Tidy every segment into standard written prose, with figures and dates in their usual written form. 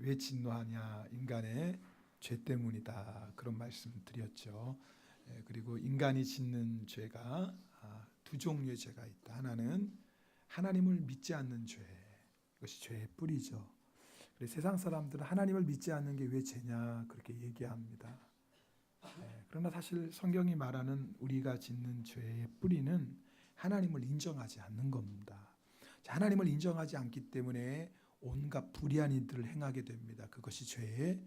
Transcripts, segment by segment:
왜 진노하냐? 인간의 죄 때문이다. 그런 말씀 드렸죠. 그리고 인간이 짓는 죄가 두 종류의 죄가 있다. 하나는 하나님을 믿지 않는 죄. 이것이 죄의 뿌리죠. 그래서 세상 사람들은 하나님을 믿지 않는 게 왜 죄냐 그렇게 얘기합니다. 그러나 사실 성경이 말하는 우리가 짓는 죄의 뿌리는 하나님을 인정하지 않는 겁니다. 하나님을 인정하지 않기 때문에 온갖 불의한 일들을 행하게 됩니다. 그것이 죄의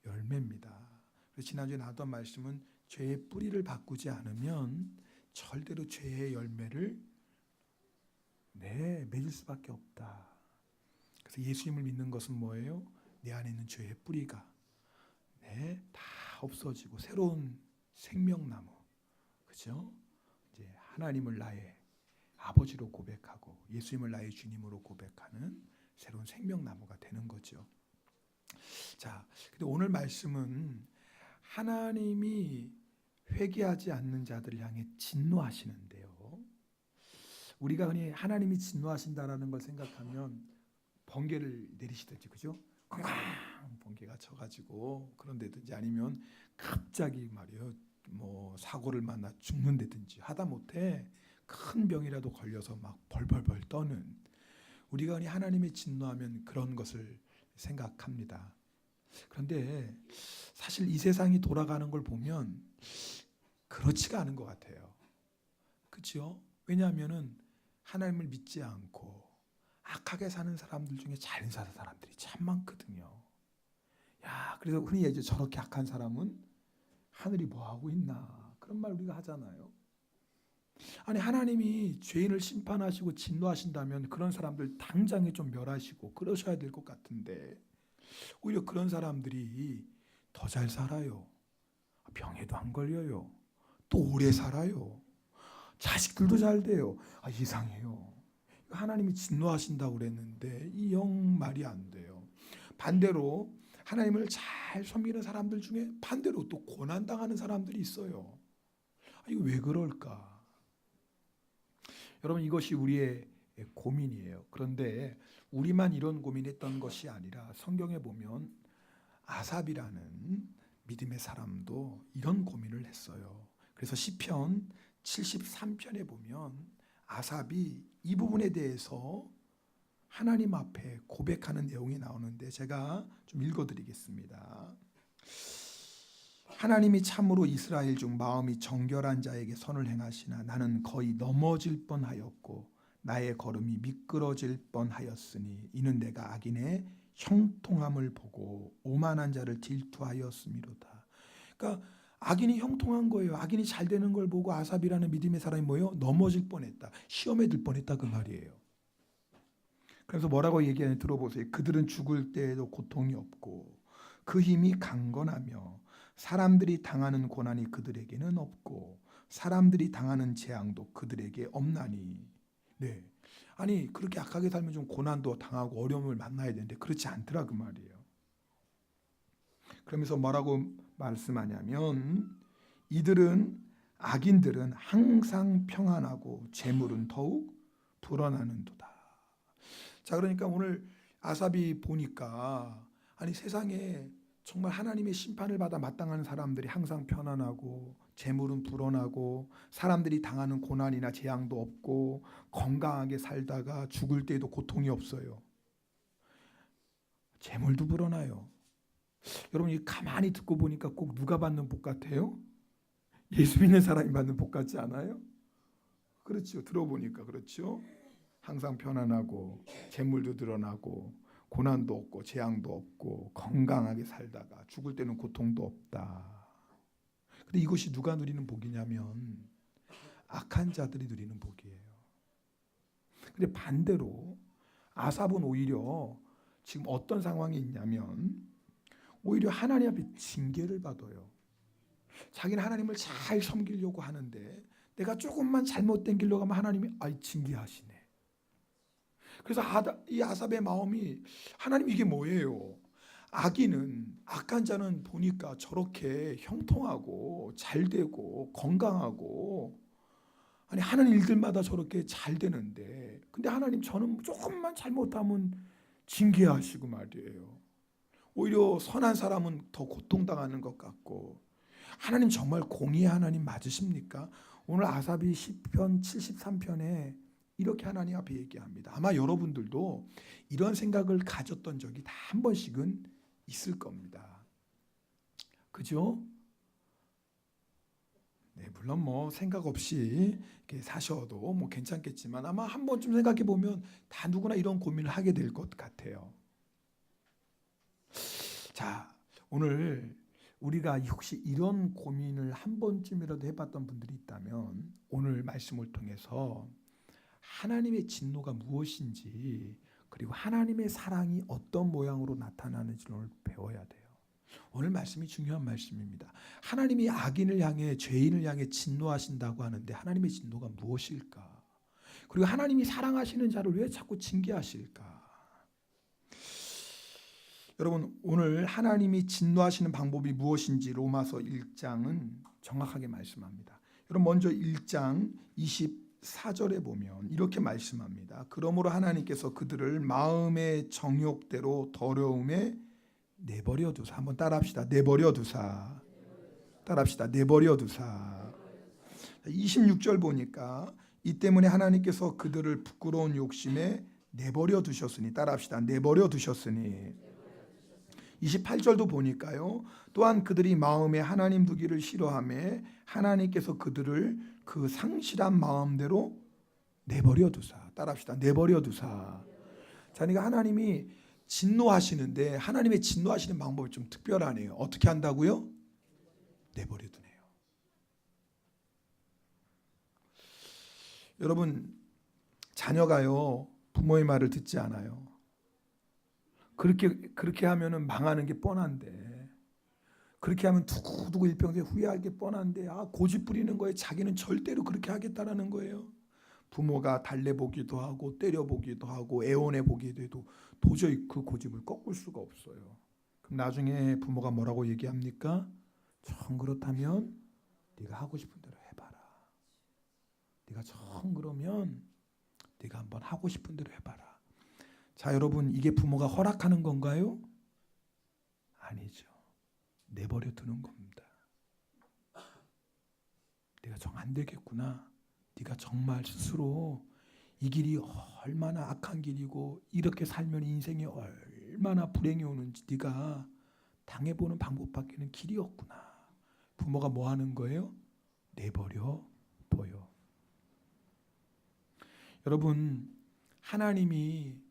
열매입니다. 그래서 지난주에 나왔던 말씀은 죄의 뿌리를 바꾸지 않으면 절대로 죄의 열매를 맺을 수밖에 없다. 그래서 예수님을 믿는 것은 뭐예요? 내 안에 있는 죄의 뿌리가 다 없어지고 새로운 생명나무, 그죠? 이제 하나님을 나의 아버지로 고백하고 예수님을 나의 주님으로 고백하는 새로운 생명나무가 되는 거죠. 자, 근데 오늘 말씀은 하나님이 회개하지 않는 자들을 향해 진노하시는데요. 우리가 흔히 하나님이 진노하신다라는 걸 생각하면 번개를 내리시든지, 그죠? 쾅쾅 번개가 쳐가지고 그런데든지 아니면 갑자기 말이에요, 뭐 사고를 만나 죽는다든지 하다못해 큰 병이라도 걸려서 막 벌벌벌 떠는, 우리가 흔히 하나님이 진노하면 그런 것을 생각합니다. 그런데 사실 이 세상이 돌아가는 걸 보면 그렇지가 않은 것 같아요. 그렇죠? 왜냐하면은 하나님을 믿지 않고 악하게 사는 사람들 중에 잘 사는 사람들이 참 많거든요. 야, 그래서 흔히 이제 저렇게 악한 사람은 하늘이 뭐 하고 있나 그런 말 우리가 하잖아요. 아니, 하나님이 죄인을 심판하시고 진노하신다면 그런 사람들 당장에 좀 멸하시고 그러셔야 될 것 같은데 오히려 그런 사람들이 더 잘 살아요. 병에도 안 걸려요. 또 오래 살아요. 자식들도 잘 돼요. 이상해요. 하나님이 진노하신다고 그랬는데 이 영 말이 안 돼요. 반대로 하나님을 잘 섬기는 사람들 중에 반대로 또 고난당하는 사람들이 있어요. 이거 왜 그럴까? 여러분, 이것이 우리의 고민이에요. 그런데 우리만 이런 고민했던 것이 아니라 성경에 보면 아삽이라는 믿음의 사람도 이런 고민을 했어요. 그래서 시편 73편에 보면 아삽이 이 부분에 대해서 하나님 앞에 고백하는 내용이 나오는데 제가 좀 읽어드리겠습니다. 하나님이 참으로 이스라엘 중 마음이 정결한 자에게 선을 행하시나 나는 거의 넘어질 뻔하였고 나의 걸음이 미끄러질 뻔하였으니 이는 내가 악인의 형통함을 보고 오만한 자를 질투하였음이로다. 그러니까 악인이 형통한 거예요. 악인이 잘 되는 걸 보고 아삽이라는 믿음의 사람이 뭐예요? 넘어질 뻔했다. 시험에 들 뻔했다 그 말이에요. 그래서 뭐라고 얘기하는지 들어보세요. 그들은 죽을 때에도 고통이 없고 그 힘이 강건하며 사람들이 당하는 고난이 그들에게는 없고 사람들이 당하는 재앙도 그들에게 없나니. 네. 아니, 그렇게 악하게 살면 좀 고난도 당하고 어려움을 만나야 되는데 그렇지 않더라 그 말이에요. 그러면서 뭐라고 말씀하냐면 악인들은 항상 평안하고 재물은 더욱 불어나는도다. 자, 그러니까 오늘 아삽이 보니까 아니, 세상에 정말 하나님의 심판을 받아 마땅한 사람들이 항상 편안하고 재물은 불어나고 사람들이 당하는 고난이나 재앙도 없고 건강하게 살다가 죽을 때에도 고통이 없어요. 재물도 불어나요. 여러분, 이 가만히 듣고 보니까 꼭 누가 받는 복 같아요? 예수 믿는 사람이 받는 복 같지 않아요? 그렇죠. 들어보니까 그렇죠. 항상 편안하고 재물도 늘어나고 고난도 없고 재앙도 없고 건강하게 살다가 죽을 때는 고통도 없다. 근데 이것이 누가 누리는 복이냐면 악한 자들이 누리는 복이에요. 근데 반대로 아삽은 오히려 지금 어떤 상황이 있냐면 오히려 하나님 앞에 징계를 받아요. 자기는 하나님을 잘 섬기려고 하는데 내가 조금만 잘못된 길로 가면 하나님이 징계하시네. 그래서 이 아삽의 마음이 하나님 이게 뭐예요? 악한 자는 보니까 저렇게 형통하고 잘되고 건강하고 아니 하는 일들마다 저렇게 잘 되는데 근데 하나님 저는 조금만 잘못하면 징계하시고 말이에요. 오히려 선한 사람은 더 고통당하는 것 같고, 하나님 정말 공의의 하나님 맞으십니까? 오늘 아삽이 시편 73편에 이렇게 하나님 앞에 얘기합니다. 아마 여러분들도 이런 생각을 가졌던 적이 다 한 번씩은 있을 겁니다. 그죠? 네, 물론 뭐 생각 없이 이렇게 사셔도 뭐 괜찮겠지만 아마 한 번쯤 생각해 보면 다 누구나 이런 고민을 하게 될 것 같아요. 자, 오늘 우리가 혹시 이런 고민을 한 번쯤이라도 해봤던 분들이 있다면 오늘 말씀을 통해서 하나님의 진노가 무엇인지, 그리고 하나님의 사랑이 어떤 모양으로 나타나는지를 배워야 돼요. 오늘 말씀이 중요한 말씀입니다. 하나님이 악인을 향해, 죄인을 향해 진노하신다고 하는데 하나님의 진노가 무엇일까? 그리고 하나님이 사랑하시는 자를 왜 자꾸 징계하실까? 여러분, 오늘 하나님이 진노하시는 방법이 무엇인지 로마서 1장은 정확하게 말씀합니다. 여러분, 먼저 1장 24절에 보면 이렇게 말씀합니다. 그러므로 하나님께서 그들을 마음의 정욕대로 더러움에 내버려 두사. 한번 따라합시다. 내버려 두사. 따라합시다. 내버려 두사. 26절 보니까 이 때문에 하나님께서 그들을 부끄러운 욕심에 내버려 두셨으니. 따라합시다. 내버려 두셨으니. 28절도 보니까요. 또한 그들이 마음에 하나님 두기를 싫어하며 하나님께서 그들을 그 상실한 마음대로 내버려 두사. 따라합시다. 내버려 두사. 자, 그러니까 하나님이 진노하시는데 하나님의 진노하시는 방법이 좀 특별하네요. 어떻게 한다고요? 내버려 두네요. 여러분, 자녀가요 부모의 말을 듣지 않아요. 그렇게 하면은 망하는 게 뻔한데, 그렇게 하면 두고두고 일평생 후회할 게 뻔한데, 고집 부리는 거에 자기는 절대로 그렇게 하겠다라는 거예요. 부모가 달래보기도 하고 때려보기도 하고 애원해보기도 해도 도저히 그 고집을 꺾을 수가 없어요. 그럼 나중에 부모가 뭐라고 얘기합니까? 정 그렇다면 네가 하고 싶은 대로 해봐라. 네가 정 그러면 네가 한번 하고 싶은 대로 해봐라. 자, 여러분, 이게 부모가 허락하는 건가요? 아니죠. 내버려 두는 겁니다. 네가 정 안 되겠구나. 네가 정말 스스로 이 길이 얼마나 악한 길이고 이렇게 살면 인생이 얼마나 불행이 오는지 네가 당해보는 방법밖에는 길이 없구나. 부모가 뭐 하는 거예요? 내버려 둬요. 여러분, 하나님을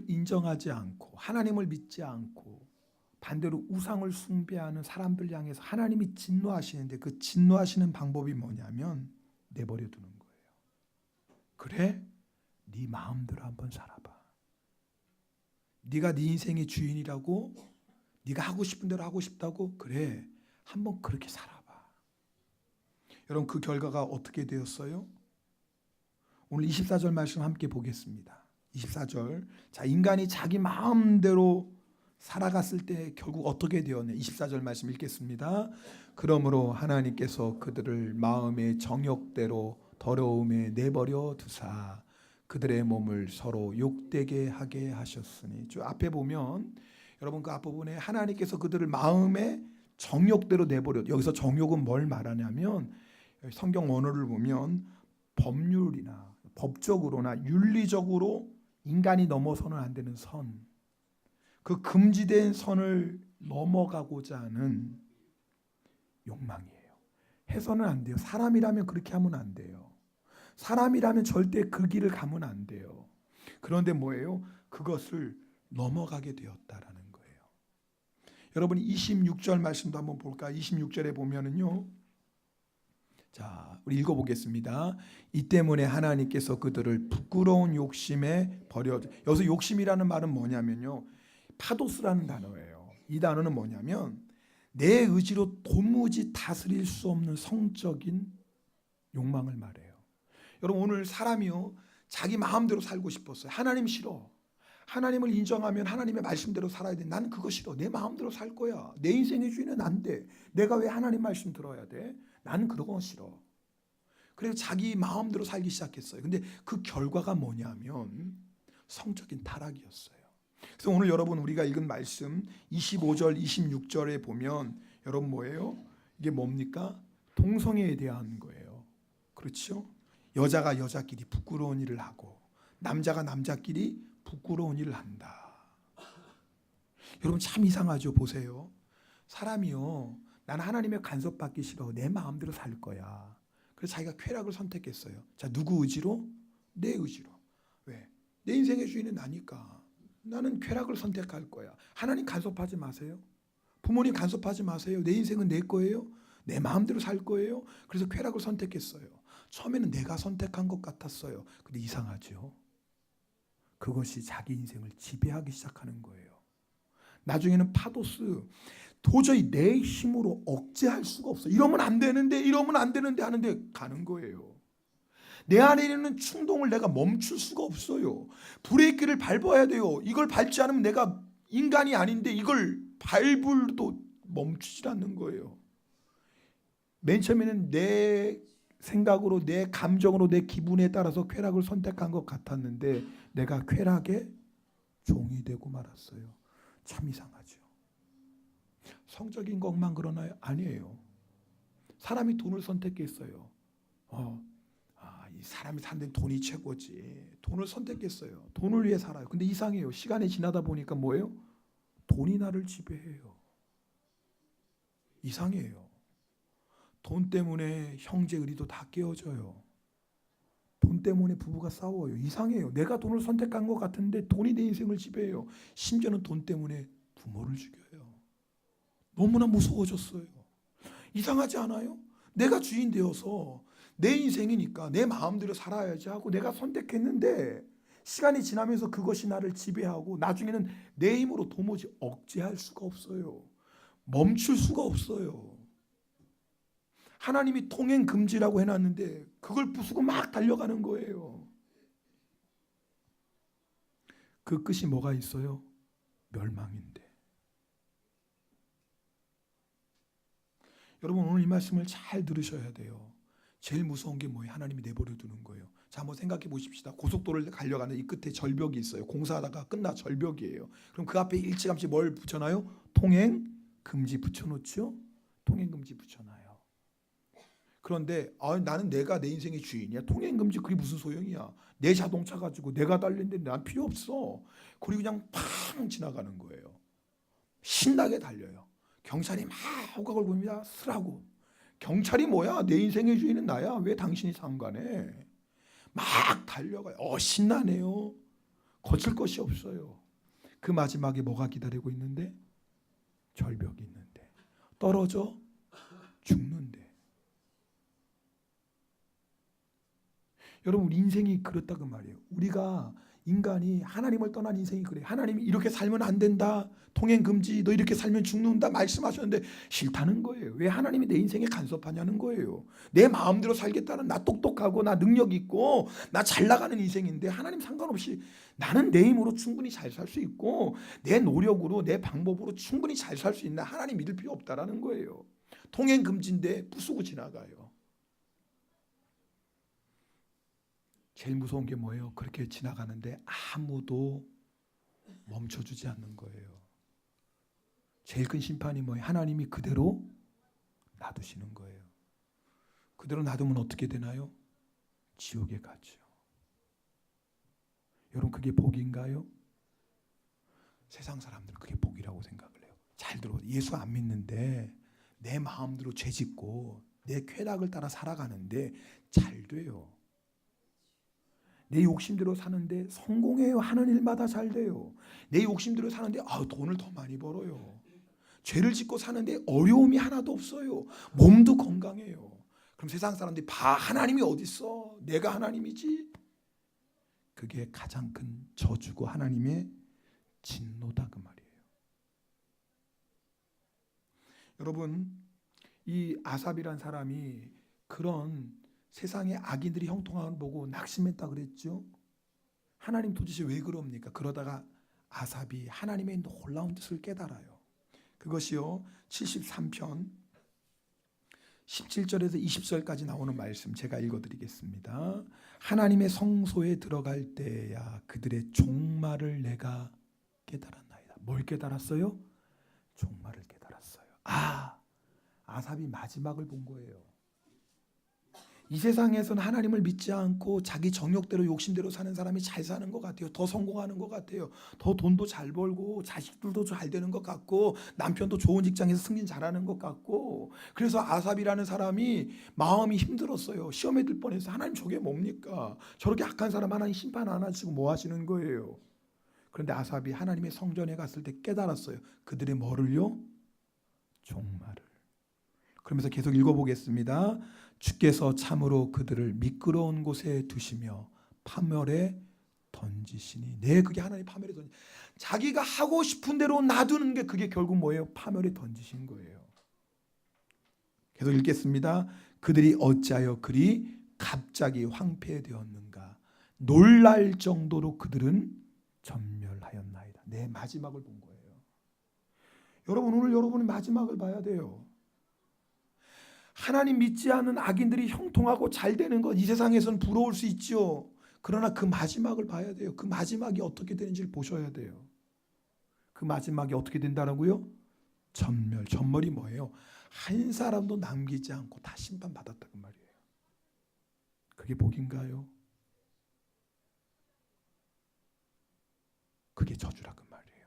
인정하지 않고 하나님을 믿지 않고 반대로 우상을 숭배하는 사람들 향해서 하나님이 진노하시는데 그 진노하시는 방법이 뭐냐면 내버려 두는 거예요. 그래? 네 마음대로 한번 살아봐. 네가 네 인생의 주인이라고? 네가 하고 싶은 대로 하고 싶다고? 그래, 한번 그렇게 살아봐. 여러분, 그 결과가 어떻게 되었어요? 오늘 24절 말씀 함께 보겠습니다. 24절. 자, 인간이 자기 마음대로 살아갔을 때 결국 어떻게 되었냐. 24절 말씀 읽겠습니다. 그러므로 하나님께서 그들을 마음의 정욕대로 더러움에 내버려 두사 그들의 몸을 서로 욕되게 하게 하셨으니. 저 앞에 보면 여러분 그 앞부분에 하나님께서 그들을 마음의 정욕대로 내버려. 여기서 정욕은 뭘 말하냐면 성경 원어를 보면 법률이나 법적으로나 윤리적으로 인간이 넘어서는 안 되는 선, 그 금지된 선을 넘어가고자 하는 욕망이에요. 해서는 안 돼요. 사람이라면 그렇게 하면 안 돼요. 사람이라면 절대 그 길을 가면 안 돼요. 그런데 뭐예요? 그것을 넘어가게 되었다라는 거예요. 여러분 26절 말씀도 한번 볼까요? 26절에 보면은요. 자, 우리 읽어보겠습니다. 이 때문에 하나님께서 그들을 부끄러운 욕심에 버려. 여기서 욕심이라는 말은 뭐냐면요. 파도스라는 단어예요. 이 단어는 뭐냐면 내 의지로 도무지 다스릴 수 없는 성적인 욕망을 말해요. 여러분 오늘 사람이요. 자기 마음대로 살고 싶었어요. 하나님 싫어. 하나님을 인정하면 하나님의 말씀대로 살아야 돼. 난 그거 싫어. 내 마음대로 살 거야. 내 인생의 주인은 안 돼. 내가 왜 하나님 말씀 들어야 돼? 나는 그런 건 싫어. 그래서 자기 마음대로 살기 시작했어요. 근데 그 결과가 뭐냐면 성적인 타락이었어요. 그래서 오늘 여러분 우리가 읽은 말씀 25절 26절에 보면 여러분 뭐예요? 이게 뭡니까? 동성애에 대한 거예요. 그렇죠? 여자가 여자끼리 부끄러운 일을 하고 남자가 남자끼리 부끄러운 일을 한다. 여러분 참 이상하죠. 보세요. 사람이요. 나는 하나님의 간섭받기 싫어. 내 마음대로 살 거야. 그래서 자기가 쾌락을 선택했어요. 자, 누구 의지로? 내 의지로. 왜? 내 인생의 주인은 나니까. 나는 쾌락을 선택할 거야. 하나님 간섭하지 마세요. 부모님 간섭하지 마세요. 내 인생은 내 거예요. 내 마음대로 살 거예요. 그래서 쾌락을 선택했어요. 처음에는 내가 선택한 것 같았어요. 근데 이상하죠. 그것이 자기 인생을 지배하기 시작하는 거예요. 나중에는 파도스, 도저히 내 힘으로 억제할 수가 없어. 이러면 안 되는데 하는데 가는 거예요. 내 안에 있는 충동을 내가 멈출 수가 없어요. 브레이크를 밟아야 돼요. 이걸 밟지 않으면 내가 인간이 아닌데 이걸 밟을도 멈추질 않는 거예요. 맨 처음에는 내 생각으로, 내 감정으로, 내 기분에 따라서 쾌락을 선택한 것 같았는데 내가 쾌락의 종이 되고 말았어요. 참 이상하죠. 성적인 것만 그러나요? 아니에요. 사람이 돈을 선택했어요. 이 사람이 사는 데는 돈이 최고지. 돈을 선택했어요. 돈을 위해 살아요. 근데 이상해요. 시간이 지나다 보니까 뭐예요? 돈이 나를 지배해요. 이상해요. 돈 때문에 형제 의리도 다 깨어져요. 돈 때문에 부부가 싸워요. 이상해요. 내가 돈을 선택한 것 같은데 돈이 내 인생을 지배해요. 심지어는 돈 때문에 부모를 죽여요. 너무나 무서워졌어요. 이상하지 않아요? 내가 주인 되어서 내 인생이니까 내 마음대로 살아야지 하고 내가 선택했는데 시간이 지나면서 그것이 나를 지배하고 나중에는 내 힘으로 도무지 억제할 수가 없어요. 멈출 수가 없어요. 하나님이 통행 금지라고 해놨는데 그걸 부수고 막 달려가는 거예요. 그 끝이 뭐가 있어요? 멸망인데. 여러분 오늘 이 말씀을 잘 들으셔야 돼요. 제일 무서운 게 뭐예요? 하나님이 내버려 두는 거예요. 자, 한번 생각해 보십시다. 고속도로를 가려가는 이 끝에 절벽이 있어요. 공사하다가 끝나 절벽이에요. 그럼 그 앞에 일찌감치 뭘 붙여놔요? 통행 금지 붙여놓죠? 통행 금지 붙여놔요. 그런데 나는 내가 내 인생의 주인이야. 통행 금지 그게 무슨 소용이야? 내 자동차 가지고 내가 달리는데 난 필요 없어. 그리고 그냥 팡 지나가는 거예요. 신나게 달려요. 경찰이 막 호각을 부립니다. 쓰라고. 경찰이 뭐야? 내 인생의 주인은 나야. 왜 당신이 상관해? 막 달려가요. 신나네요. 거칠 것이 없어요. 그 마지막에 뭐가 기다리고 있는데? 절벽이 있는데. 떨어져 죽는데. 여러분 우리 인생이 그렇다고 말이에요. 우리가 인간이 하나님을 떠난 인생이 그래. 하나님이 이렇게 살면 안 된다. 통행 금지. 너 이렇게 살면 죽는다. 말씀하셨는데 싫다는 거예요. 왜 하나님이 내 인생에 간섭하냐는 거예요. 내 마음대로 살겠다는 나 똑똑하고 나 능력 있고 나 잘 나가는 인생인데 하나님 상관없이 나는 내 힘으로 충분히 잘 살 수 있고 내 노력으로 내 방법으로 충분히 잘 살 수 있나 하나님 믿을 필요 없다라는 거예요. 통행 금지인데 부수고 지나가요. 제일 무서운 게 뭐예요? 그렇게 지나가는데 아무도 멈춰주지 않는 거예요. 제일 큰 심판이 뭐예요? 하나님이 그대로 놔두시는 거예요. 그대로 놔두면 어떻게 되나요? 지옥에 가죠. 여러분 그게 복인가요? 세상 사람들은 그게 복이라고 생각을 해요. 잘 들어보세요. 예수 안 믿는데 내 마음대로 죄짓고 내 쾌락을 따라 살아가는데 잘 돼요. 내 욕심대로 사는데 성공해요. 하는 일마다 잘 돼요. 내 욕심대로 사는데 돈을 더 많이 벌어요. 죄를 짓고 사는데 어려움이 하나도 없어요. 몸도 건강해요. 그럼 세상 사람들이 하나님이 어디 있어? 내가 하나님이지. 그게 가장 큰 저주고 하나님의 진노다 그 말이에요. 여러분 이 아삽이란 사람이 그런 세상의 악인들이 형통함을 보고 낙심했다 그랬죠. 하나님 도대체 왜 그럽니까? 그러다가 아삽이 하나님의 놀라운 뜻을 깨달아요. 그것이요 73편 17절에서 20절까지 나오는 말씀 제가 읽어드리겠습니다. 하나님의 성소에 들어갈 때야 그들의 종말을 내가 깨달았나이다. 뭘 깨달았어요? 종말을 깨달았어요. 아삽이 마지막을 본 거예요. 이 세상에서는 하나님을 믿지 않고 자기 정욕대로 욕심대로 사는 사람이 잘 사는 것 같아요. 더 성공하는 것 같아요. 더 돈도 잘 벌고 자식들도 잘 되는 것 같고 남편도 좋은 직장에서 승진 잘하는 것 같고, 그래서 아삽이라는 사람이 마음이 힘들었어요. 시험에 들 뻔해서 하나님 저게 뭡니까? 저렇게 악한 사람 하나님 심판 안 하시고 뭐 하시는 거예요? 그런데 아삽이 하나님의 성전에 갔을 때 깨달았어요. 그들의 뭐를요? 종말을. 그러면서 계속 읽어보겠습니다. 주께서 참으로 그들을 미끄러운 곳에 두시며 파멸에 던지시니. 네, 그게 하나님 파멸에 던지. 자기가 하고 싶은 대로 놔두는 게 그게 결국 뭐예요? 파멸에 던지신 거예요. 계속 읽겠습니다. 그들이 어찌하여 그리 갑자기 황폐되었는가? 놀랄 정도로 그들은 전멸하였나이다. 네, 마지막을 본 거예요. 여러분, 오늘 여러분이 마지막을 봐야 돼요. 하나님 믿지 않는 악인들이 형통하고 잘 되는 것, 이 세상에서는 부러울 수 있지요. 그러나 그 마지막을 봐야 돼요. 그 마지막이 어떻게 되는지를 보셔야 돼요. 그 마지막이 어떻게 된다고요? 전멸. 전멸이 뭐예요? 한 사람도 남기지 않고 다 심판받았다는 말이에요. 그게 복인가요? 그게 저주라는 말이에요.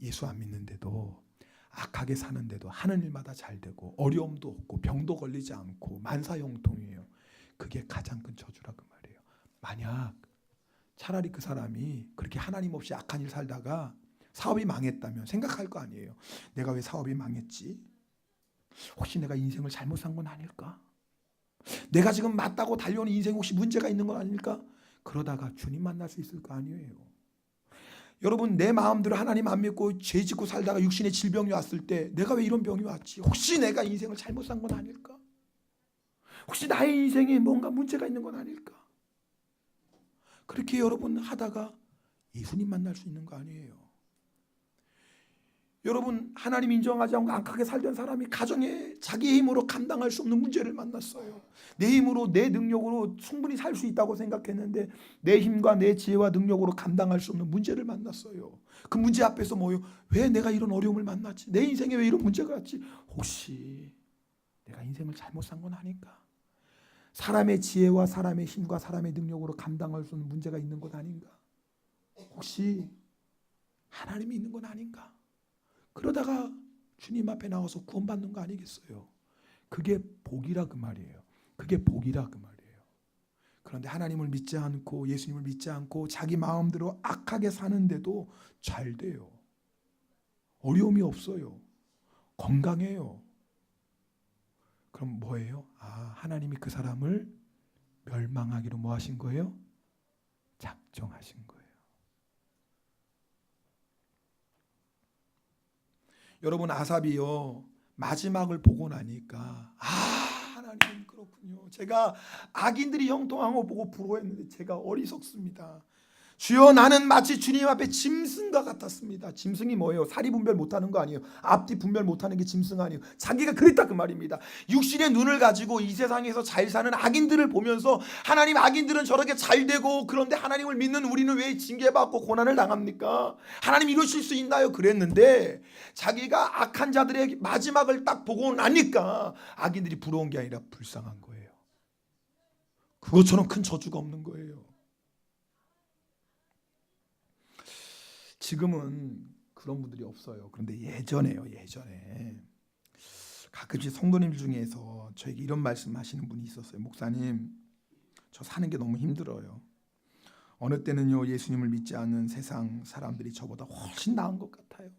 예수 안 믿는데도, 악하게 사는데도 하는 일마다 잘 되고 어려움도 없고 병도 걸리지 않고 만사형통이에요. 그게 가장 큰 저주라고 말이에요. 만약 차라리 그 사람이 그렇게 하나님 없이 악한 일 살다가 사업이 망했다면 생각할 거 아니에요. 내가 왜 사업이 망했지? 혹시 내가 인생을 잘못 산 건 아닐까? 내가 지금 맞다고 달려오는 인생 혹시 문제가 있는 건 아닐까? 그러다가 주님 만날 수 있을 거 아니에요. 여러분, 내 마음대로 하나님 안 믿고 죄 짓고 살다가 육신의 질병이 왔을 때 내가 왜 이런 병이 왔지? 혹시 내가 인생을 잘못 산 건 아닐까? 혹시 나의 인생에 뭔가 문제가 있는 건 아닐까? 그렇게 여러분 하다가 예수님 만날 수 있는 거 아니에요. 여러분, 하나님 인정하지 않고 악하게 살던 사람이 가정에 자기의 힘으로 감당할 수 없는 문제를 만났어요. 내 힘으로, 내 능력으로 충분히 살 수 있다고 생각했는데 내 힘과 내 지혜와 능력으로 감당할 수 없는 문제를 만났어요. 그 문제 앞에서 뭐요? 왜 내가 이런 어려움을 만났지? 내 인생에 왜 이런 문제가 왔지? 혹시 내가 인생을 잘못 산 건 아닌가? 사람의 지혜와 사람의 힘과 사람의 능력으로 감당할 수 없는 문제가 있는 것 아닌가? 혹시 하나님이 있는 건 아닌가? 그러다가 주님 앞에 나와서 구원받는 거 아니겠어요? 그게 복이라 그 말이에요. 그게 복이라 그 말이에요. 그런데 하나님을 믿지 않고 예수님을 믿지 않고 자기 마음대로 악하게 사는데도 잘 돼요. 어려움이 없어요. 건강해요. 그럼 뭐예요? 하나님이 그 사람을 멸망하기로 뭐 하신 거예요? 작정하신 거예요. 여러분, 아삽이요 마지막을 보고 나니까 하나님 그렇군요. 제가 악인들이 형통한 거 보고 부러워했는데 제가 어리석습니다. 주여, 나는 마치 주님 앞에 짐승과 같았습니다. 짐승이 뭐예요? 사리 분별 못하는 거 아니에요. 앞뒤 분별 못하는 게 짐승 아니에요. 자기가 그랬다 그 말입니다. 육신의 눈을 가지고 이 세상에서 잘 사는 악인들을 보면서 하나님, 악인들은 저렇게 잘 되고 그런데 하나님을 믿는 우리는 왜 징계받고 고난을 당합니까? 하나님 이러실 수 있나요? 그랬는데 자기가 악한 자들의 마지막을 딱 보고 나니까 악인들이 부러운 게 아니라 불쌍한 거예요. 그것처럼 큰 저주가 없는 거예요. 지금은 그런 분들이 없어요. 그런데 예전에요. 예전에 가끔씩 성도님 중에서 저에게 이런 말씀하시는 분이 있었어요. 목사님, 저 사는 게 너무 힘들어요. 어느 때는요, 예수님을 믿지 않는 세상 사람들이 저보다 훨씬 나은 것 같아요.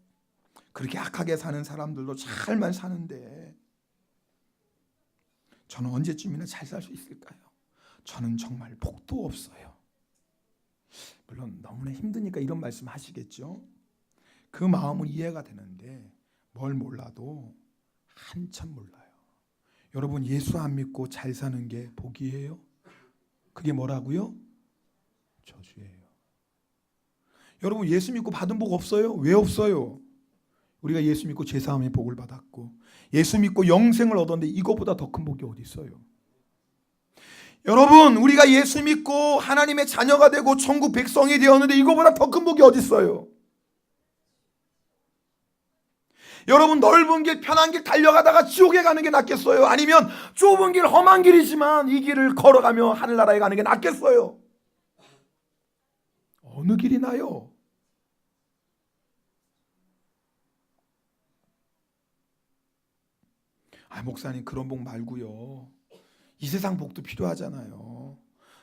그렇게 악하게 사는 사람들도 잘만 사는데 저는 언제쯤이나 잘 살 수 있을까요? 저는 정말 복도 없어요. 물론 너무나 힘드니까 이런 말씀 하시겠죠. 그 마음은 이해가 되는데 뭘 몰라도 한참 몰라요. 여러분, 예수 안 믿고 잘 사는 게 복이에요? 그게 뭐라고요? 저주예요. 여러분, 예수 믿고 받은 복 없어요? 왜 없어요? 우리가 예수 믿고 죄사함의 복을 받았고 예수 믿고 영생을 얻었는데 이거보다 더 큰 복이 어디 있어요? 여러분, 우리가 예수 믿고 하나님의 자녀가 되고 천국 백성이 되었는데 이거보다 더 큰 복이 어디 있어요? 여러분, 넓은 길 편한 길 달려가다가 지옥에 가는 게 낫겠어요? 아니면 좁은 길 험한 길이지만 이 길을 걸어가며 하늘나라에 가는 게 낫겠어요? 어느 길이 나요? 목사님, 그런 복 말고요, 이 세상 복도 필요하잖아요.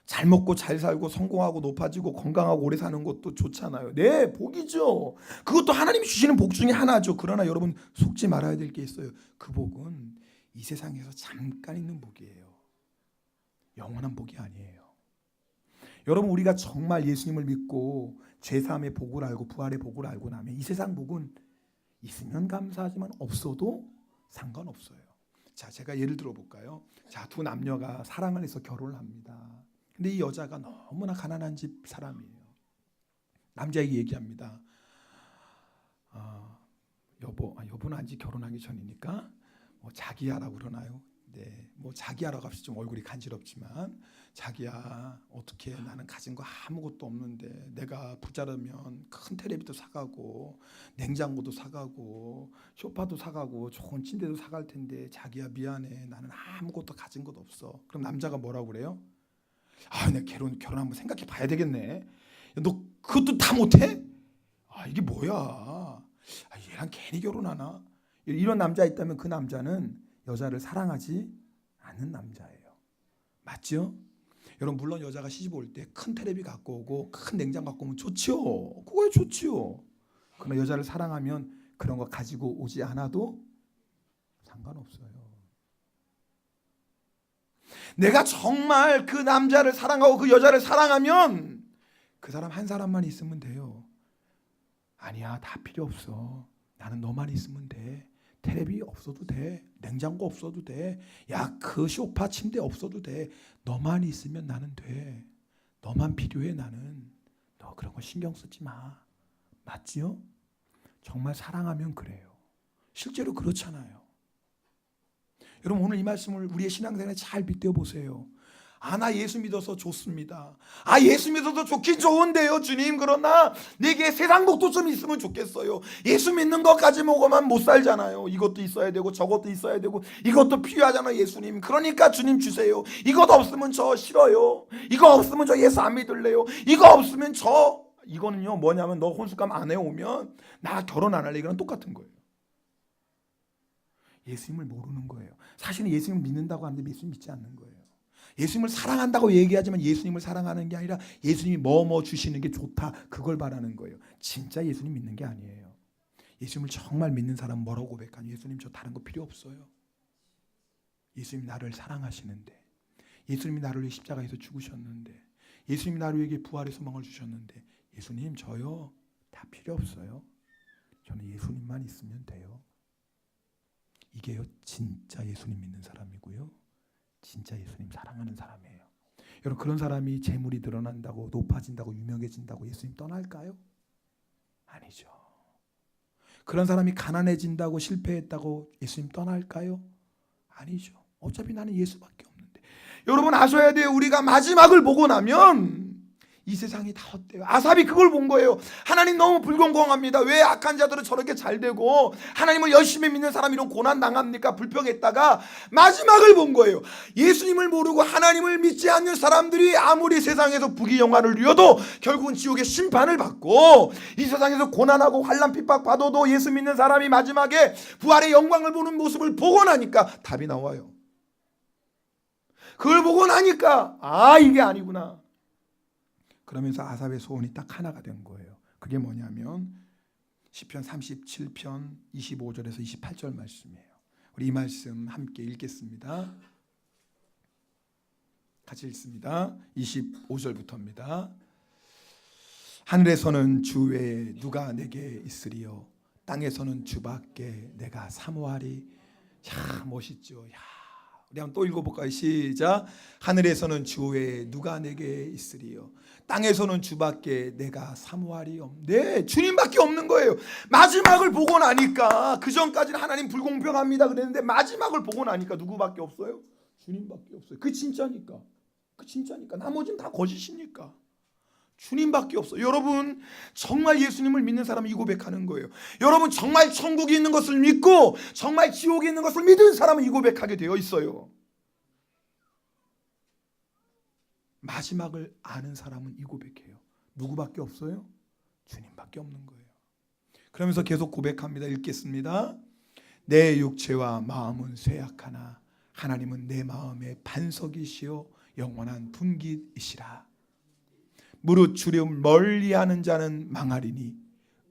잘 먹고 잘 살고 성공하고 높아지고 건강하고 오래 사는 것도 좋잖아요. 네, 복이죠. 그것도 하나님이 주시는 복 중에 하나죠. 그러나 여러분, 속지 말아야 될 게 있어요. 그 복은 이 세상에서 잠깐 있는 복이에요. 영원한 복이 아니에요. 여러분, 우리가 정말 예수님을 믿고 죄사함의 복을 알고 부활의 복을 알고 나면 이 세상 복은 있으면 감사하지만 없어도 상관없어요. 자, 제가 예를 들어 볼까요? 자, 두 남녀가 사랑을 해서 결혼을 합니다. 근데 이 여자가 너무나 가난한 집 사람이에요. 남자에게 얘기합니다. 여보는 아직 결혼하기 전이니까 뭐 자기야라고 그러나요? 네, 뭐 자기야라고 합시다. 좀 얼굴이 간지럽지만, 자기야, 어떻게, 나는 가진 거 아무것도 없는데 내가 부자라면 큰 텔레비도 사가고 냉장고도 사가고 소파도 사가고 좋은 침대도 사갈 텐데 자기야, 미안해, 나는 아무것도 가진 것 없어. 그럼 남자가 뭐라고 그래요? 내가 결혼 한번 생각해 봐야 되겠네. 너 그것도 다 못해? 이게 뭐야? 얘랑 괜히 결혼하나? 이런 남자 있다면 그 남자는 여자를 사랑하지 않는 남자예요. 맞죠? 여러분, 물론 여자가 시집 올 때 큰 텔레비 갖고 오고 큰 냉장고 갖고 오면 좋지요. 그거야 좋지요. 그러나 여자를 사랑하면 그런 거 가지고 오지 않아도 상관없어요. 내가 정말 그 남자를 사랑하고 그 여자를 사랑하면 그 사람 한 사람만 있으면 돼요. 아니야, 다 필요 없어. 나는 너만 있으면 돼. 텔레비 없어도 돼. 냉장고 없어도 돼. 야, 그 소파 침대 없어도 돼. 너만 있으면 나는 돼. 너만 필요해. 나는. 너 그런 거 신경 쓰지 마. 맞지요? 정말 사랑하면 그래요. 실제로 그렇잖아요. 여러분, 오늘 이 말씀을 우리의 신앙생활에 잘 빗대어 보세요. 나 예수 믿어서 좋습니다. 예수 믿어서 좋긴 좋은데요, 주님. 그러나 내게 세상 복도 좀 있으면 좋겠어요. 예수 믿는 것까지 먹어만 못 살잖아요. 이것도 있어야 되고 저것도 있어야 되고 이것도 필요하잖아요, 예수님. 그러니까 주님 주세요. 이것 없으면 저 싫어요. 이거 없으면 저 예수 안 믿을래요. 이거 없으면 이거는요, 뭐냐면 너 혼숙감 안 해오면 나 결혼 안 할래. 이거랑 똑같은 거예요. 예수님을 모르는 거예요. 사실은 예수님을 믿는다고 하는데 예수님 믿지 않는 거예요. 예수님을 사랑한다고 얘기하지만 예수님을 사랑하는 게 아니라 예수님이 뭐 주시는 게 좋다, 그걸 바라는 거예요. 진짜 예수님 믿는 게 아니에요. 예수님을 정말 믿는 사람은 뭐라고 고백하니? 예수님, 저 다른 거 필요 없어요. 예수님이 나를 사랑하시는데, 예수님이 나를 위해 십자가에서 죽으셨는데, 예수님이 나를 위해 부활의 소망을 주셨는데, 예수님, 저요 다 필요 없어요. 저는 예수님만 있으면 돼요. 이게요, 진짜 예수님 믿는 사람이고요, 진짜 예수님 사랑하는 사람이에요. 여러분, 그런 사람이 재물이 늘어난다고, 높아진다고, 유명해진다고 예수님 떠날까요? 아니죠. 그런 사람이 가난해진다고, 실패했다고 예수님 떠날까요? 아니죠. 어차피 나는 예수밖에 없는데. 여러분, 아셔야 돼요. 우리가 마지막을 보고 나면 이 세상이 다 헛돼요. 아삽이 그걸 본 거예요. 하나님 너무 불공평합니다. 왜 악한 자들은 저렇게 잘 되고 하나님을 열심히 믿는 사람이 이런 고난 당합니까? 불평했다가 마지막을 본 거예요. 예수님을 모르고 하나님을 믿지 않는 사람들이 아무리 세상에서 부귀 영화를 누려도 결국은 지옥의 심판을 받고, 이 세상에서 고난하고 환난 핍박 받아도 예수 믿는 사람이 마지막에 부활의 영광을 보는 모습을 보고 나니까 답이 나와요. 그걸 보고 나니까 이게 아니구나. 그러면서 아삽의 소원이 딱 하나가 된 거예요. 그게 뭐냐면 시편 37편 25절에서 28절 말씀이에요. 우리 이 말씀 함께 읽겠습니다. 같이 읽습니다. 25절부터입니다. 하늘에서는 주 외에 누가 내게 있으리요? 땅에서는 주밖에 내가 사모하리. 야, 멋있죠. 우리 한번 또 읽어볼까요? 시작. 하늘에서는 주 외에 누가 내게 있으리요? 땅에서는 주밖에 내가 사모하리 없네. 네, 주님밖에 없는 거예요. 마지막을 보고 나니까, 그 전까지는 하나님 불공평합니다 그랬는데 마지막을 보고 나니까 누구밖에 없어요? 주님밖에 없어요. 그 진짜니까. 나머지는 다 거짓이니까. 주님밖에 없어. 여러분, 정말 예수님을 믿는 사람은 이 고백하는 거예요. 여러분, 정말 천국이 있는 것을 믿고 정말 지옥이 있는 것을 믿은 사람은 이 고백하게 되어 있어요. 마지막을 아는 사람은 이 고백해요. 누구밖에 없어요? 주님밖에 없는 거예요. 그러면서 계속 고백합니다. 읽겠습니다. 내 육체와 마음은 쇠약하나 하나님은 내 마음의 반석이시요 영원한 분깃이시라. 무릇 주를 멀리하는 자는 망하리니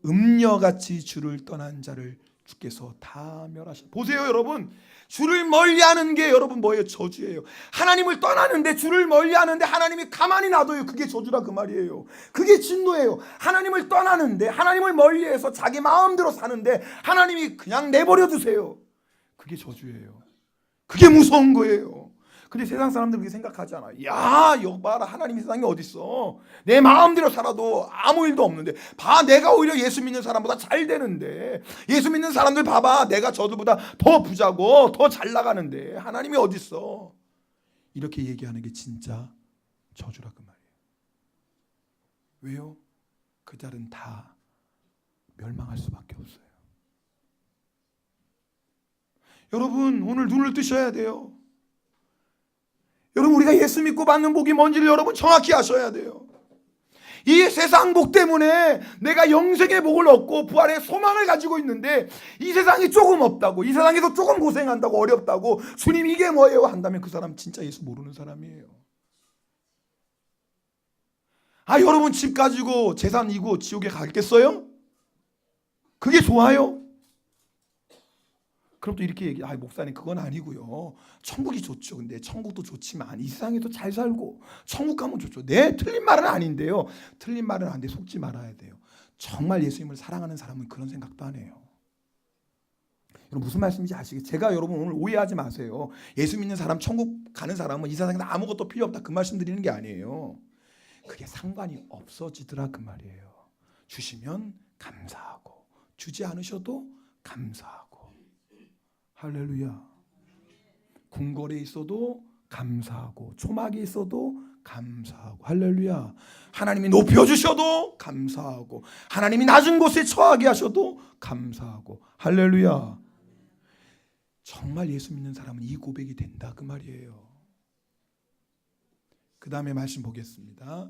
음녀같이 주를 떠난 자를 주께서 다 멸하시라. 보세요, 여러분. 주를 멀리하는 게 여러분 뭐예요? 저주예요. 하나님을 떠나는데, 주를 멀리하는데 하나님이 가만히 놔둬요. 그게 저주라 그 말이에요. 그게 진노예요. 하나님을 떠나는데, 하나님을 멀리해서 자기 마음대로 사는데 하나님이 그냥 내버려 두세요. 그게 저주예요. 그게 무서운 거예요. 근데 세상 사람들 그렇게 생각하잖아. 야, 여기 봐라, 하나님 세상에 어딨어. 내 마음대로 살아도 아무 일도 없는데, 봐, 내가 오히려 예수 믿는 사람보다 잘 되는데, 예수 믿는 사람들 봐봐, 내가 저들보다 더 부자고 더 잘 나가는데 하나님이 어딨어. 이렇게 얘기하는 게 진짜 저주라 그 말이에요. 왜요? 그 자는 다 멸망할 수밖에 없어요. 여러분, 오늘 눈을 뜨셔야 돼요. 여러분, 우리가 예수 믿고 받는 복이 뭔지를 여러분 정확히 아셔야 돼요. 이 세상 복 때문에 내가 영생의 복을 얻고 부활의 소망을 가지고 있는데, 이 세상이 조금 없다고, 이 세상에서 조금 고생한다고, 어렵다고, 주님 이게 뭐예요? 한다면 그 사람 진짜 예수 모르는 사람이에요. 아, 여러분 집 가지고 재산 이고 지옥에 가겠어요? 그게 좋아요? 그럼 또 이렇게 얘기해. 아, 목사님 그건 아니고요. 천국이 좋죠. 근데 천국도 좋지만 이 세상에도 잘 살고 천국 가면 좋죠. 네, 틀린 말은 아닌데요. 틀린 말은 아닌데 속지 말아야 돼요. 정말 예수님을 사랑하는 사람은 그런 생각도 안 해요. 여러분 무슨 말씀인지 아시겠어요? 제가 여러분 오늘 오해하지 마세요. 예수 믿는 사람, 천국 가는 사람은 이 세상에 아무것도 필요 없다 그 말씀 드리는 게 아니에요. 그게 상관이 없어지더라 그 말이에요. 주시면 감사하고 주지 않으셔도 감사하고. 할렐루야. 궁궐에 있어도 감사하고 초막에 있어도 감사하고. 할렐루야. 하나님이 높여주셔도 감사하고 하나님이 낮은 곳에 처하게 하셔도 감사하고. 할렐루야. 정말 예수 믿는 사람은 이 고백이 된다 그 말이에요. 그 다음에 말씀 보겠습니다.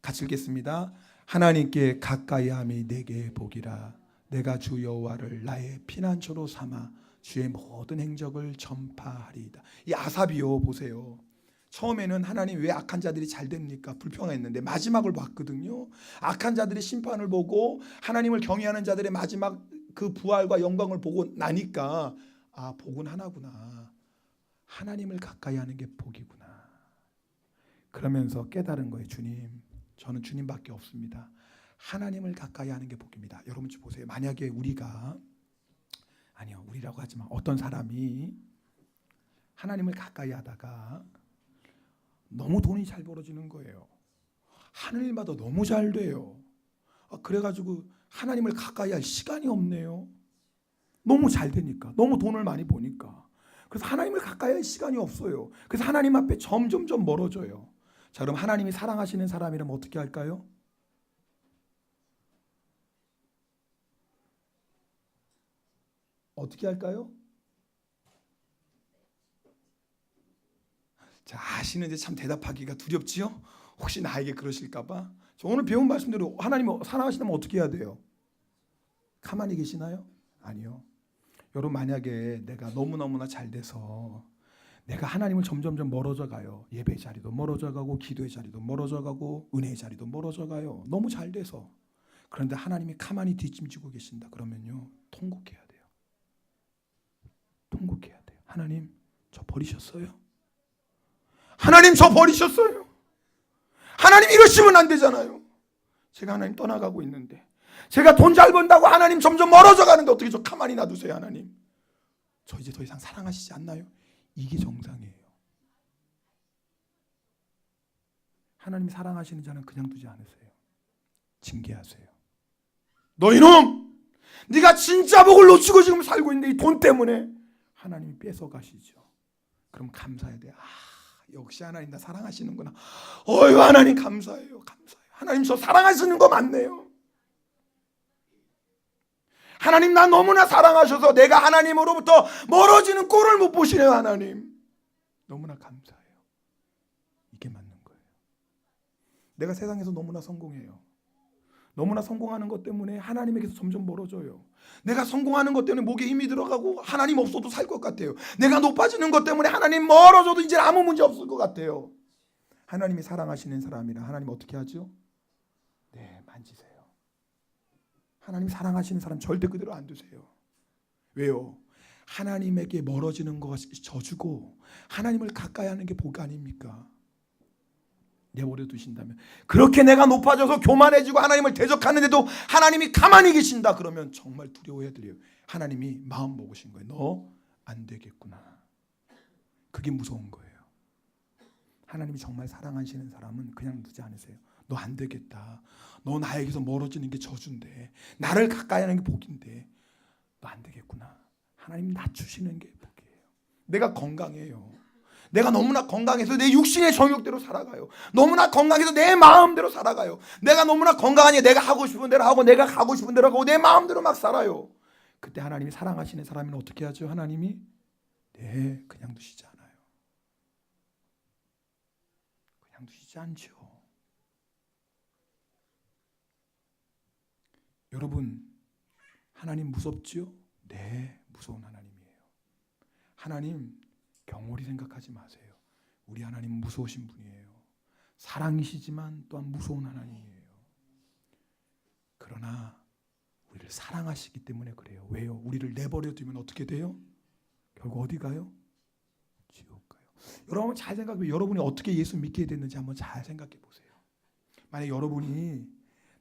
같이 읽겠습니다. 하나님께 가까이함이 내게 복이라. 내가 주 여호와를 나의 피난처로 삼아 주의 모든 행적을 전파하리이다. 이 아삽이요, 보세요. 처음에는 하나님 왜 악한 자들이 잘 됩니까? 불평했는데 마지막을 봤거든요. 악한 자들의 심판을 보고 하나님을 경외하는 자들의 마지막 그 부활과 영광을 보고 나니까 아, 복은 하나구나. 하나님을 가까이 하는 게 복이구나. 그러면서 깨달은 거예요. 주님, 저는 주님밖에 없습니다. 하나님을 가까이 하는 게 복입니다. 여러분 좀 보세요. 만약에 우리가, 아니요, 우리라고 하지만 어떤 사람이 하나님을 가까이 하다가 너무 돈이 잘 벌어지는 거예요. 하는 일마다 너무 잘 돼요. 그래가지고 하나님을 가까이 할 시간이 없네요. 너무 잘 되니까, 너무 돈을 많이 버니까. 그래서 하나님을 가까이 할 시간이 없어요. 그래서 하나님 앞에 점점점 멀어져요. 자, 그럼 하나님이 사랑하시는 사람이라면 어떻게 할까요? 어떻게 할까요? 자, 아시는데 참 대답하기가 두렵지요? 혹시 나에게 그러실까봐. 저 오늘 배운 말씀대로 하나님 사랑하시다면 어떻게 해야 돼요? 가만히 계시나요? 아니요. 여러분 만약에 내가 너무너무나 잘 돼서 내가 하나님을 점점점 멀어져 가요. 예배 자리도 멀어져 가고 기도의 자리도 멀어져 가고 은혜의 자리도 멀어져 가요. 너무 잘 돼서. 그런데 하나님이 가만히 뒷짐지고 계신다 그러면요, 통곡해야 돼요. 통곡해야 돼요. 하나님, 저 버리셨어요? 하나님, 저 버리셨어요? 하나님, 이러시면 안 되잖아요. 제가 하나님 떠나가고 있는데, 제가 돈 잘 번다고 하나님 점점 멀어져 가는데 어떻게 저 가만히 놔두세요? 하나님, 저 이제 더 이상 사랑하시지 않나요? 이게 정상이에요. 하나님이 사랑하시는 자는 그냥 두지 않으세요. 징계하세요. 너 이놈! 네가 진짜 복을 놓치고 지금 살고 있는데 이 돈 때문에 하나님이 뺏어가시죠. 그럼 감사해야 돼요. 아, 역시 하나님 나 사랑하시는구나. 어휴, 하나님 감사해요. 감사해요. 하나님 저 사랑하시는 거 맞네요. 하나님 나 너무나 사랑하셔서 내가 하나님으로부터 멀어지는 꼴을 못 보시네요. 하나님 너무나 감사해요. 이게 맞는 거예요. 내가 세상에서 너무나 성공해요. 너무나 성공하는 것 때문에 하나님에게서 점점 멀어져요. 내가 성공하는 것 때문에 목에 힘이 들어가고 하나님 없어도 살 것 같아요. 내가 높아지는 것 때문에 하나님 멀어져도 이제 아무 문제 없을 것 같아요. 하나님이 사랑하시는 사람이라 하나님 어떻게 하죠? 네, 만지세요. 하나님 사랑하시는 사람 절대 그대로 안 두세요. 왜요? 하나님에게 멀어지는 것이 저주고 하나님을 가까이 하는 게 복 아닙니까? 내버려 두신다면, 그렇게 내가 높아져서 교만해지고 하나님을 대적하는데도 하나님이 가만히 계신다 그러면 정말 두려워해야 돼요. 하나님이 마음 먹으신 거예요. 너 안 되겠구나. 그게 무서운 거예요. 하나님이 정말 사랑하시는 사람은 그냥 두지 않으세요. 너 안 되겠다. 너 나에게서 멀어지는 게 저주인데, 나를 가까이 하는 게 복인데 너 안 되겠구나. 하나님 낮추시는 게 복이에요. 내가 건강해요. 내가 너무나 건강해서 내 육신의 정욕대로 살아가요. 너무나 건강해서 내 마음대로 살아가요. 내가 너무나 건강하니 내가 하고 싶은 대로 하고 내가 가고 싶은 대로 하고 내 마음대로 막 살아요. 그때 하나님이 사랑하시는 사람은 어떻게 하죠? 하나님이 네, 그냥 두시지 않아요. 그냥 두시지 않죠. 여러분, 하나님 무섭지요? 네, 무서운 하나님이에요. 하나님 경홀히 생각하지 마세요. 우리 하나님 무서우신 분이에요. 사랑이시지만 또한 무서운 하나님이에요. 그러나 우리를 사랑하시기 때문에 그래요. 왜요? 우리를 내버려 두면 어떻게 돼요? 결국 어디 가요? 지옥 가요. 여러분 잘 생각해. 여러분이 어떻게 예수 믿게 됐는지 한번 잘 생각해 보세요. 만약 여러분이,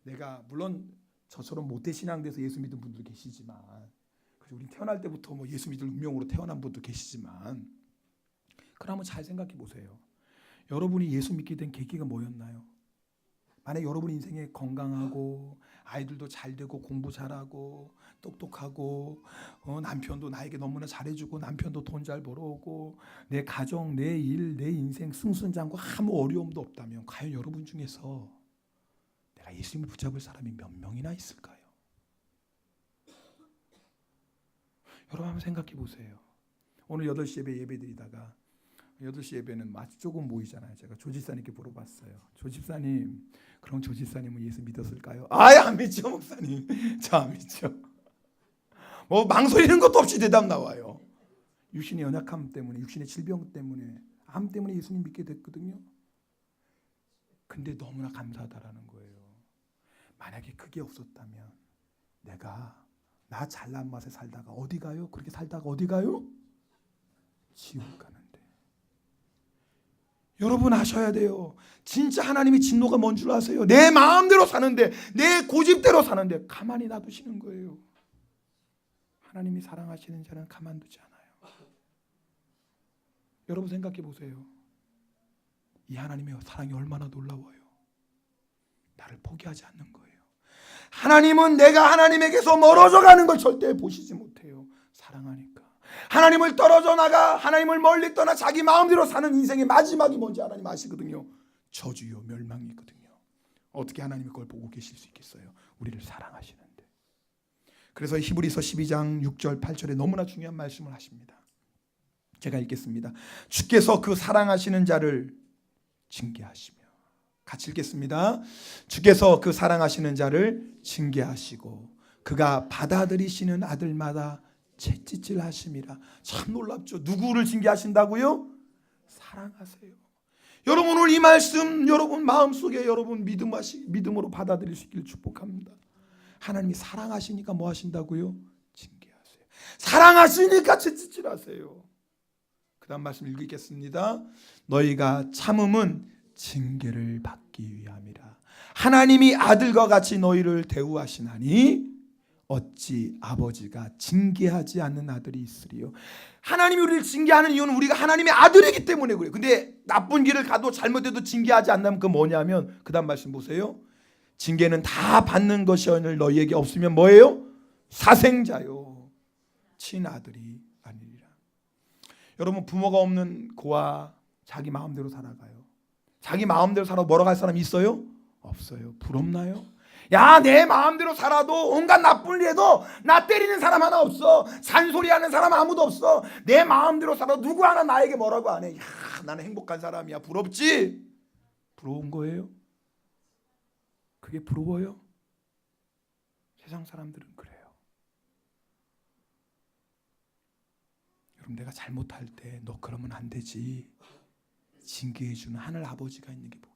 내가 물론 저처럼 모태신앙돼서 예수 믿은 분도 계시지만, 그리고 우리 태어날 때부터 뭐 예수 믿을 운명으로 태어난 분도 계시지만, 그러면 잘 생각해 보세요. 여러분이 예수 믿게 된 계기가 뭐였나요? 만약 여러분 인생에 건강하고 아이들도 잘 되고 공부 잘하고 똑똑하고 남편도 나에게 너무나 잘해주고 남편도 돈 잘 벌어오고 내 가정, 내 일, 내 인생 승승장구 아무 어려움도 없다면 과연 여러분 중에서 내가 예수님을 붙잡을 사람이 몇 명이나 있을까요? 여러분 한번 생각해 보세요. 오늘 8시 예배 드리다가 8시 예배는 마치 조금 모이잖아요. 제가 조 집사님께 물어봤어요. 조 집사님, 그럼 조 집사님은 예수 믿었을까요? 아예 안 믿죠, 목사님. 저 안 믿죠. 뭐 망설이는 것도 없이 대답 나와요. 육신의 연약함 때문에, 육신의 질병 때문에, 암 때문에 예수님 믿게 됐거든요. 근데 너무나 감사하다라는 거예요. 만약에 그게 없었다면 내가 나 잘난 맛에 살다가 어디 가요? 그렇게 살다가 어디 가요? 지옥 가는데. 여러분 아셔야 돼요. 진짜 하나님이 진노가 뭔 줄 아세요? 내 마음대로 사는데, 내 고집대로 사는데 가만히 놔두시는 거예요. 하나님이 사랑하시는 자는 가만두지 않아요. 여러분 생각해 보세요. 이 하나님의 사랑이 얼마나 놀라워요. 나를 포기하지 않는 거예요. 하나님은 내가 하나님에게서 멀어져 가는 걸 절대 보시지 못해요. 사랑하니까. 하나님을 떨어져 나가, 하나님을 멀리 떠나 자기 마음대로 사는 인생의 마지막이 뭔지 하나님 아시거든요. 저주요 멸망이거든요. 어떻게 하나님이 그걸 보고 계실 수 있겠어요? 우리를 사랑하시는데. 그래서 히브리서 12장 6절 8절에 너무나 중요한 말씀을 하십니다. 제가 읽겠습니다. 주께서 그 사랑하시는 자를 징계하시며, 같이 읽겠습니다. 주께서 그 사랑하시는 자를 징계하시고 그가 받아들이시는 아들마다 채찍질 하심이라. 참 놀랍죠. 누구를 징계하신다고요? 사랑하세요. 여러분 오늘 이 말씀 여러분 마음속에 여러분 믿음으로 받아들일 수 있기를 축복합니다. 하나님이 사랑하시니까 뭐 하신다고요? 징계하세요. 사랑하시니까 채찍질 하세요. 그 다음 말씀 읽겠습니다. 너희가 참음은 징계를 받기 위함이라. 하나님이 아들과 같이 너희를 대우하시나니 어찌 아버지가 징계하지 않는 아들이 있으리요. 하나님이 우리를 징계하는 이유는 우리가 하나님의 아들이기 때문에 그래요. 근데 나쁜 길을 가도 잘못해도 징계하지 않는다면 그 뭐냐면 그 다음 말씀 보세요. 징계는 다 받는 것이 오늘 너희에게 없으면 뭐예요? 사생자요 친아들이 아니리라. 여러분 부모가 없는 고아 자기 마음대로 살아가요. 자기 마음대로 살아 멀어갈 사람 있어요? 없어요. 부럽나요? 야, 내 마음대로 살아도 온갖 나쁜 일 해도 나 때리는 사람 하나 없어. 잔소리하는 사람 아무도 없어. 내 마음대로 살아도 누구 하나 나에게 뭐라고 안 해. 야, 나는 행복한 사람이야. 부럽지? 부러운 거예요? 그게 부러워요? 세상 사람들은 그래요. 여러분, 내가 잘못할 때 너 그러면 안 되지 징계해 주는 하늘 아버지가 있는 게 복이에요.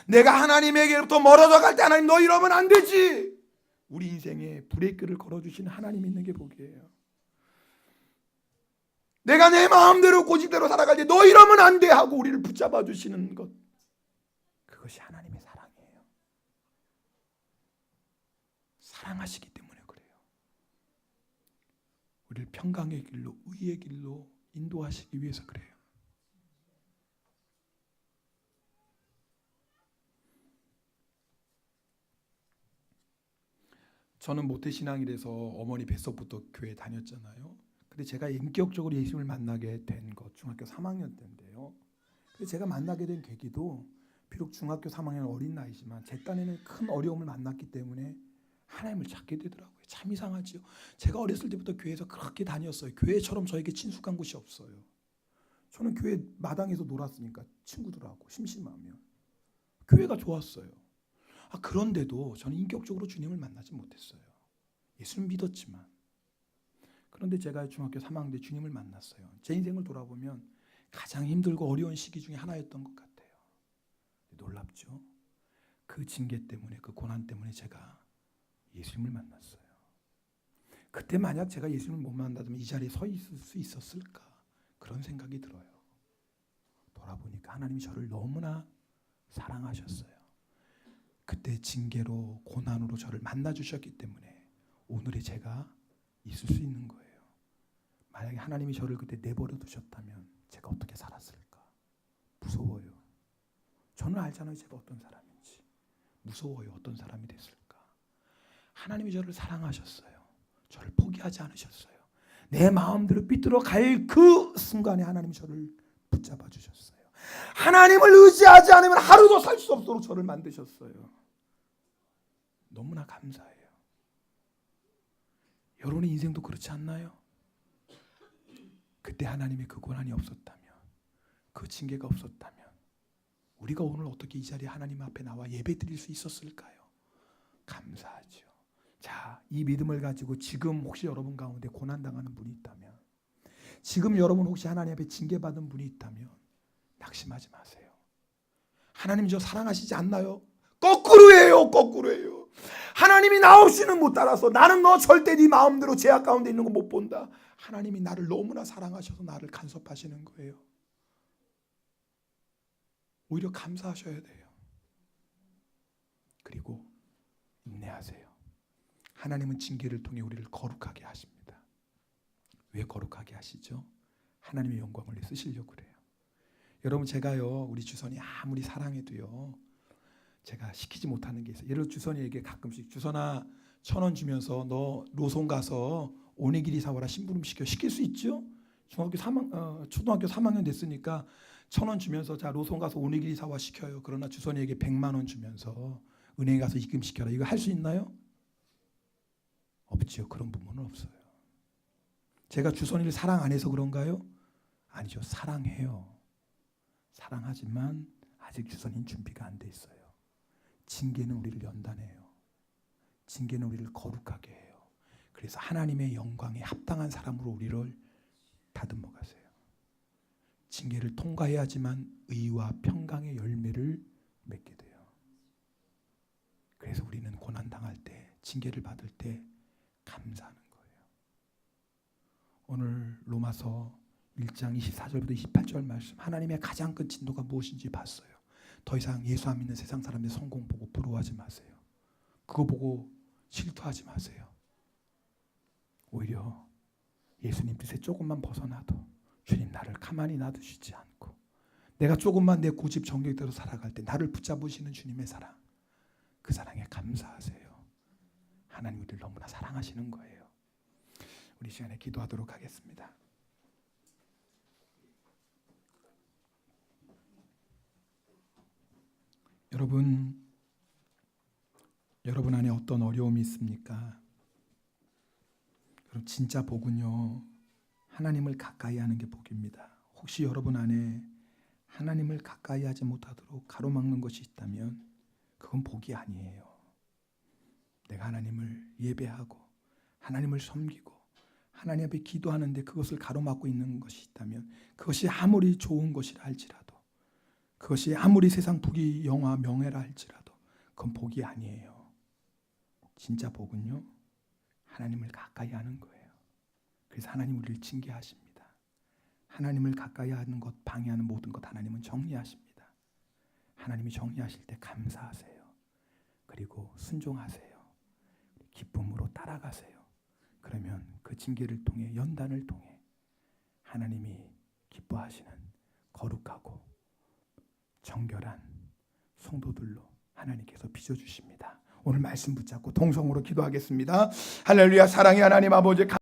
내가 하나님에게로부터 멀어져 갈 때 하나님 너 이러면 안 되지, 우리 인생에 브레이크를 걸어주시는 하나님 있는 게 복이에요. 내가 내 마음대로 고집대로 살아갈 때 너 이러면 안 돼 하고 우리를 붙잡아 주시는 것, 그것이 하나님의 사랑이에요. 사랑하시기 때문에 그래요. 우리를 평강의 길로, 의의 길로 인도하시기 위해서 그래요. 저는 모태신앙이라서 어머니 뱃속부터 교회 다녔잖아요. 근데 제가 인격적으로 예수님을 만나게 된 것 중학교 3학년 때인데요. 근데 제가 만나게 된 계기도 비록 중학교 3학년 어린 나이지만 제 딴에는 큰 어려움을 만났기 때문에 하나님을 찾게 되더라고요. 참 이상하지요. 제가 어렸을 때부터 교회에서 그렇게 다녔어요. 교회처럼 저에게 친숙한 곳이 없어요. 저는 교회 마당에서 놀았으니까 친구들하고 심심하면 교회가 좋았어요. 그런데도 저는 인격적으로 주님을 만나지 못했어요. 예수는 믿었지만. 그런데 제가 중학교 3학년 때 주님을 만났어요. 제 인생을 돌아보면 가장 힘들고 어려운 시기 중에 하나였던 것 같아요. 놀랍죠? 그 징계 때문에, 그 고난 때문에 제가 예수님을 만났어요. 그때 만약 제가 예수님을 못 만났다면 이 자리에 서 있을 수 있었을까? 그런 생각이 들어요. 돌아보니까 하나님이 저를 너무나 사랑하셨어요. 그때 징계로, 고난으로 저를 만나주셨기 때문에 오늘의 제가 있을 수 있는 거예요. 만약에 하나님이 저를 그때 내버려 두셨다면 제가 어떻게 살았을까? 무서워요. 저는 알잖아요, 제가 어떤 사람인지. 무서워요, 어떤 사람이 됐을까? 하나님이 저를 사랑하셨어요. 저를 포기하지 않으셨어요. 내 마음대로 삐뚤어 갈 그 순간에 하나님이 저를 붙잡아 주셨어요. 하나님을 의지하지 않으면 하루도 살 수 없도록 저를 만드셨어요. 너무나 감사해요. 여러분의 인생도 그렇지 않나요? 그때 하나님의 그 고난이 없었다면, 그 징계가 없었다면 우리가 오늘 어떻게 이 자리에 하나님 앞에 나와 예배 드릴 수 있었을까요? 감사하죠. 자, 이 믿음을 가지고 지금 혹시 여러분 가운데 고난당하는 분이 있다면, 지금 여러분 혹시 하나님 앞에 징계받은 분이 있다면 낙심하지 마세요. 하나님 저 사랑하시지 않나요? 거꾸로예요. 거꾸로예요. 하나님이 나 없이는 못 따라서 나는 너 절대 네 마음대로 제약 가운데 있는 거 못 본다. 하나님이 나를 너무나 사랑하셔서 나를 간섭하시는 거예요. 오히려 감사하셔야 돼요. 그리고 인내하세요. 하나님은 징계를 통해 우리를 거룩하게 하십니다. 왜 거룩하게 하시죠? 하나님의 영광을 위해 쓰시려고 그래요. 여러분, 제가요, 우리 주선이 아무리 사랑해도요, 제가 시키지 못하는 게 있어요. 예를 들어 주선이에게 가끔씩, 주선아 1,000원 주면서 너 로손 가서 오니기리 사와라 심부름 시켜. 시킬 수 있죠? 초등학교 3학년 됐으니까 1,000원 주면서 자 로손 가서 오니기리 사와 시켜요. 그러나 주선이에게 100만 원 주면서 은행에 가서 입금시켜라. 이거 할 수 있나요? 없지요. 그런 부분은 없어요. 제가 주선이를 사랑 안 해서 그런가요? 아니죠. 사랑해요. 사랑하지만 아직 주선이는 준비가 안 돼 있어요. 징계는 우리를 연단해요. 징계는 우리를 거룩하게 해요. 그래서 하나님의 영광에 합당한 사람으로 우리를 다듬어 가세요. 징계를 통과해야지만 의와 평강의 열매를 맺게 돼요. 그래서 우리는 고난당할 때, 징계를 받을 때 감사하는 거예요. 오늘 로마서 1장 24절부터 28절 말씀, 하나님의 가장 큰 진도가 무엇인지 봤어요. 더 이상 예수 안 믿는 세상 사람들의 성공 보고 부러워하지 마세요. 그거 보고 질투하지 마세요. 오히려 예수님 뜻에 조금만 벗어나도 주님 나를 가만히 놔두시지 않고, 내가 조금만 내 고집 정욕대로 살아갈 때 나를 붙잡으시는 주님의 사랑, 그 사랑에 감사하세요. 하나님 우리를 너무나 사랑하시는 거예요. 우리 시간에 기도하도록 하겠습니다. 여러분 안에 어떤 어려움이 있습니까? 그럼 진짜 복은요, 하나님을 가까이 하는 게 복입니다. 혹시 여러분 안에 하나님을 가까이 하지 못하도록 가로막는 것이 있다면 그건 복이 아니에요. 내가 하나님을 예배하고 하나님을 섬기고 하나님 앞에 기도하는데 그것을 가로막고 있는 것이 있다면, 그것이 아무리 좋은 것이라 할지라도, 그것이 아무리 세상 부귀 영화 명예라 할지라도 그건 복이 아니에요. 진짜 복은요, 하나님을 가까이 하는 거예요. 그래서 하나님 우리를 징계하십니다. 하나님을 가까이 하는 것, 방해하는 모든 것 하나님은 정리하십니다. 하나님이 정리하실 때 감사하세요. 그리고 순종하세요. 기쁨으로 따라가세요. 그러면 그 징계를 통해, 연단을 통해 하나님이 기뻐하시는 거룩하고 정결한 성도들로 하나님께서 빚어주십니다. 오늘 말씀 붙잡고 동성으로 기도하겠습니다. 할렐루야. 사랑의 하나님 아버지,